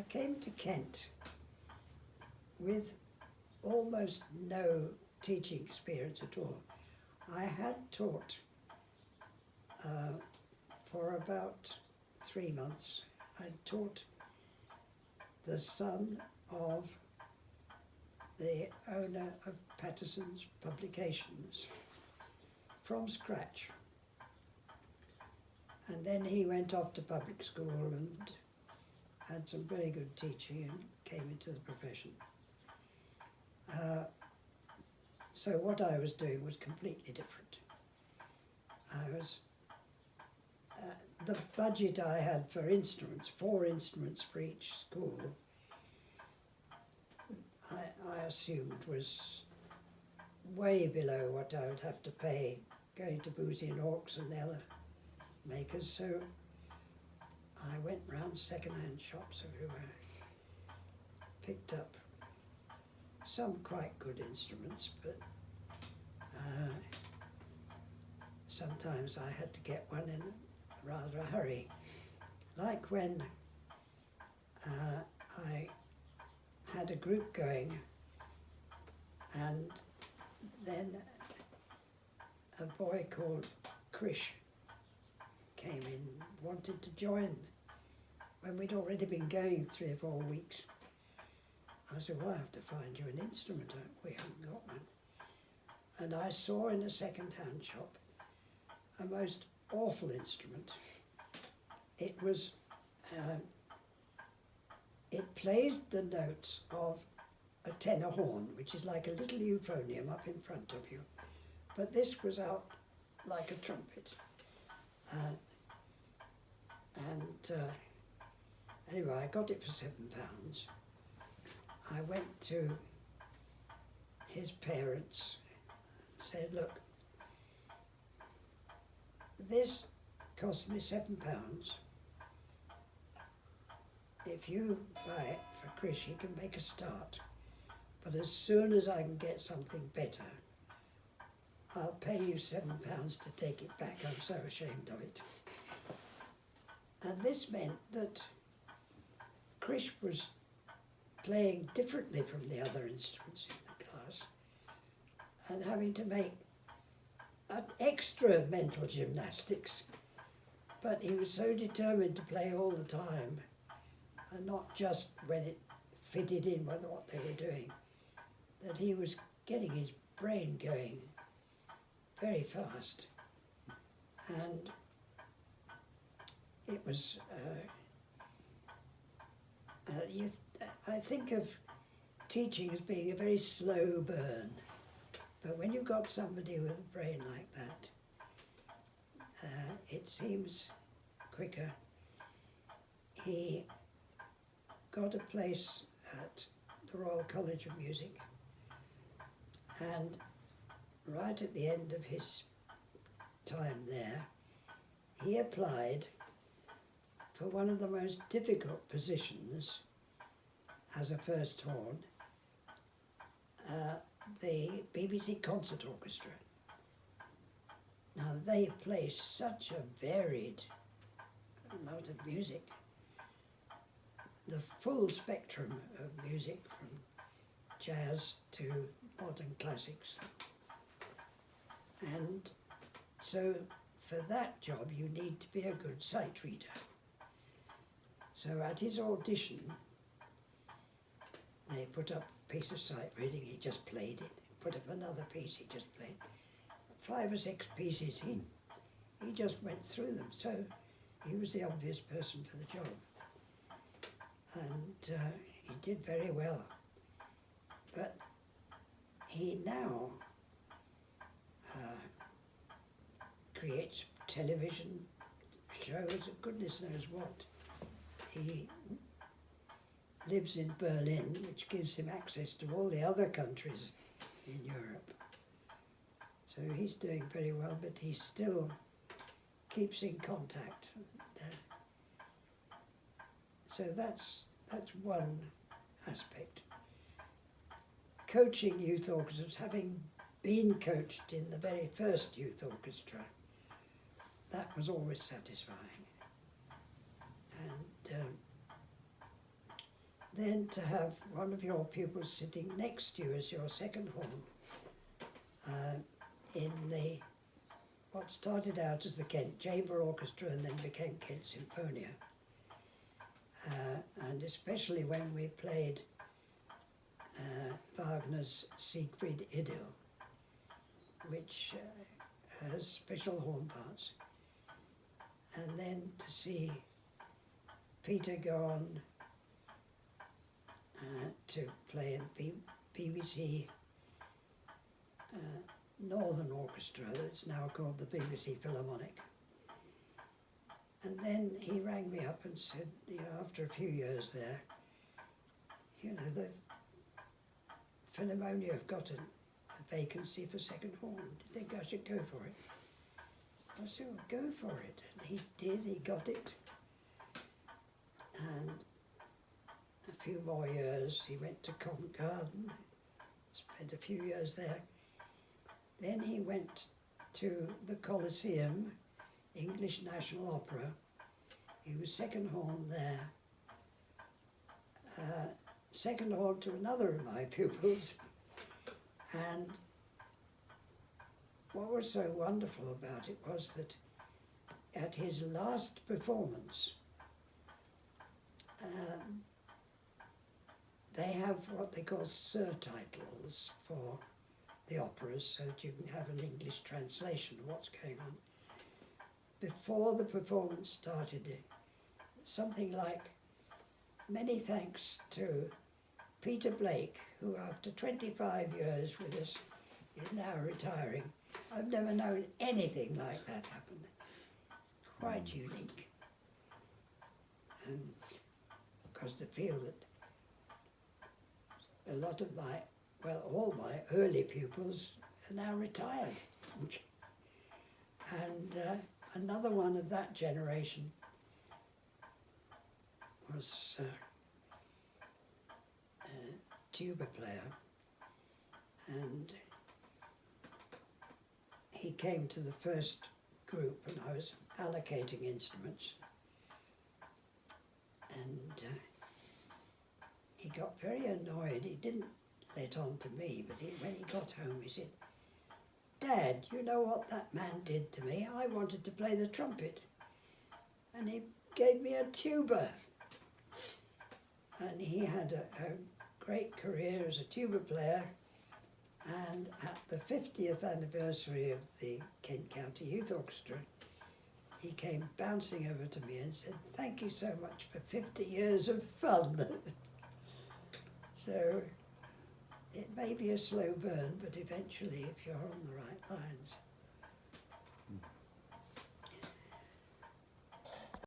came to Kent with almost no teaching experience at all. I had taught for about 3 months. I taught the son of the owner of Patterson's Publications from scratch. And then he went off to public school and had some very good teaching and came into the profession. So what I was doing was completely different. The budget I had for instruments, 4 instruments for each school, I assumed was way below what I would have to pay going to Boozy and Hawkes and the other makers. So I went round second-hand shops everywhere, picked up some quite good instruments, but sometimes I had to get one in rather a hurry. Like when I had a group going and then a boy called Krish came in, wanted to join when we'd already been going 3 or 4 weeks. I said, well, I have to find you an instrument. We haven't got one. And I saw in a second-hand shop a most awful instrument. It was, it plays the notes of a tenor horn, which is like a little euphonium up in front of you. But this was out like a trumpet. Anyway, I got it for £7. I went to his parents and said, look, this cost me £7. If you buy it for Chris, he can make a start. But as soon as I can get something better, I'll pay you £7 to take it back. I'm so ashamed of it. And this meant that Chris was playing differently from the other instruments in the class and having to make an extra mental gymnastics. But he was so determined to play all the time and not just when it fitted in with what they were doing, that he was getting his brain going very fast. And it was, I think of teaching as being a very slow burn, but when you've got somebody with a brain like that, it seems quicker. He got a place at the Royal College of Music, and right at the end of his time there, he applied for one of the most difficult positions as a first horn, the BBC Concert Orchestra. Now they play such a varied lot of music, the full spectrum of music from jazz to modern classics. And so for that job you need to be a good sight reader. So at his audition, they put up a piece of sight reading, he just played it. Put up another piece, he just played. 5 or 6 pieces, he just went through them. So he was the obvious person for the job. And he did very well. But he now creates television shows, goodness knows what. He lives in Berlin, which gives him access to all the other countries in Europe. So he's doing very well, but he still keeps in contact. So that's one aspect. Coaching youth orchestras, having been coached in the very first youth orchestra, that was always satisfying. And then to have one of your pupils sitting next to you as your second horn in the what started out as the Kent Chamber Orchestra and then became Kent Symphonia. And especially when we played Wagner's Siegfried Idyll, which has special horn parts. And then to see Peter go on to play in BBC Northern Orchestra, that's now called the BBC Philharmonic. And then he rang me up and said, you know, after a few years there, you know, the Philharmonia have got a vacancy for second horn. Do you think I should go for it? I said, well, go for it. And he did, he got it. And a few more years, he went to Covent Garden, spent a few years there. Then he went to the Coliseum, English National Opera. He was second horn there. Second horn to another of my pupils. And what was so wonderful about it was that at his last performance, they have what they call surtitles for the operas so that you can have an English translation of what's going on. Before the performance started, something like, many thanks to Peter Blake, who after 25 years with us is now retiring. I've never known anything like that happen. Quite unique. And of course to feel that a lot of my, well, all my early pupils are now retired. And another one of that generation was a tuba player, and he came to the first group and I was allocating instruments, and he got very annoyed. He didn't let on to me, but when he got home he said, "Dad, you know what that man did to me? I wanted to play the trumpet and he gave me a tuba." And he had a great career as a tuba player, and at the 50th anniversary of the Kent County Youth Orchestra, he came bouncing over to me and said, "Thank you so much for 50 years of fun." So it may be a slow burn, but eventually, if you're on the right lines,